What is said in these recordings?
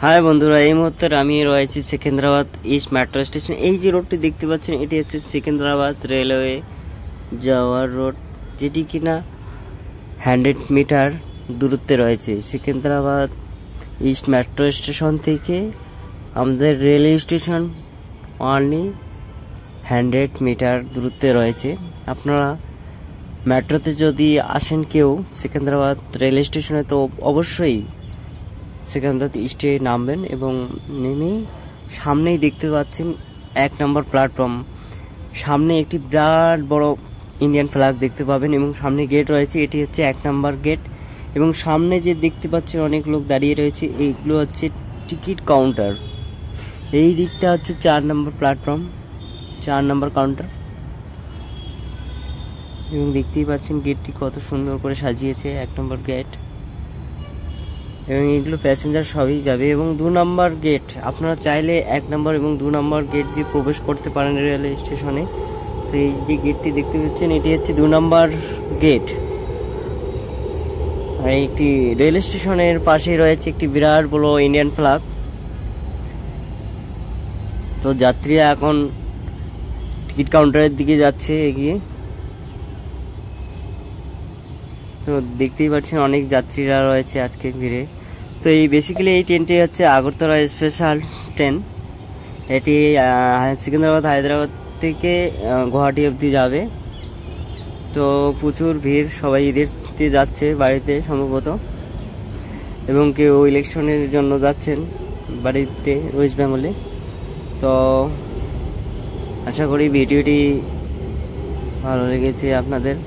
High বন্ধুরা, এই মুহূর্তে আমি রয়েছি সেকেন্দ্রাবাদ ইস্ট মেট্রো স্টেশন। এই যে রোডটি দেখতে পাচ্ছেন, এটি হচ্ছে সেকেন্দ্রাবাদ রেলওয়ে যাওয়ার রোড, যেটি কিনা 100 মিটার দূরত্বে রয়েছে। সেকেন্দ্রাবাদ ইস্ট মেট্রো স্টেশন থেকে আমাদের রেলওয়ে স্টেশন অনলি 100 মিটার দূরত্বে রয়েছে। আপনারা মেট্রোতে যদি আসেন কেউ সেকেন্দ্রাবাদ রেলওয়ে স্টেশনে, তো অবশ্যই সেকেন্দ্রাবাদ ইস্টে নামবেন এবং নেমেই সামনেই দেখতে পাচ্ছেন 1 নম্বর প্ল্যাটফর্ম। সামনে একটি বিরাট বড় ইন্ডিয়ান ফ্ল্যাগ দেখতে পাবেন এবং সামনে গেট রয়েছে, এটি হচ্ছে 1 নম্বর গেট। এবং সামনে যে দেখতে পাচ্ছেন অনেক লোক দাঁড়িয়ে রয়েছে, এইগুলো হচ্ছে টিকিট কাউন্টার। এই দিকটা হচ্ছে 4 নম্বর প্ল্যাটফর্ম, 4 নম্বর কাউন্টার। এবং দেখতেই পাচ্ছেন গেটটি কত সুন্দর করে সাজিয়েছে, 1 নম্বর গেট। এবং এগুলো প্যাসেঞ্জার সবই যাবে। এবং 2 নম্বর গেট, আপনারা চাইলে 1 নম্বর এবং 2 নম্বর গেট দিয়ে প্রবেশ করতে পারেন রেলওয়ে স্টেশনে। তো এই যে গেটটি দেখতে পাচ্ছেন, এটি হচ্ছে 2 নম্বর গেট। আর একটি রেল স্টেশনের পাশেই রয়েছে একটি বিরাট বড় ইন্ডিয়ান ফ্ল্যাগ। তো যাত্রীরা এখন টিকিট কাউন্টারের দিকে যাচ্ছে এগিয়ে। তো দেখতেই পাচ্ছেন অনেক যাত্রীরা রয়েছে আজকে ভিড়ে। তো এই বেসিক্যালি এই ট্রেনটি হচ্ছে আগরতলা স্পেশাল ট্রেন। এটি সেকেন্দ্রাবাদ হায়দ্রাবাদ থেকে গুয়াহাটি অবধি যাবে। তো প্রচুর ভিড়, সবাই ঈদের যাচ্ছে বাড়িতে সম্ভবত, এবং কেউ ইলেকশনের জন্য যাচ্ছেন বাড়িতে ওয়েস্ট বেঙ্গলে। তো আশা করি ভিডিওটি ভালো লেগেছে আপনাদের।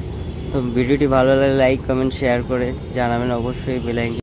তো ভিডিওটি ভালো লাগলে লাইক কমেন্ট শেয়ার করে জানাবেন, অবশ্যই বেল আইকন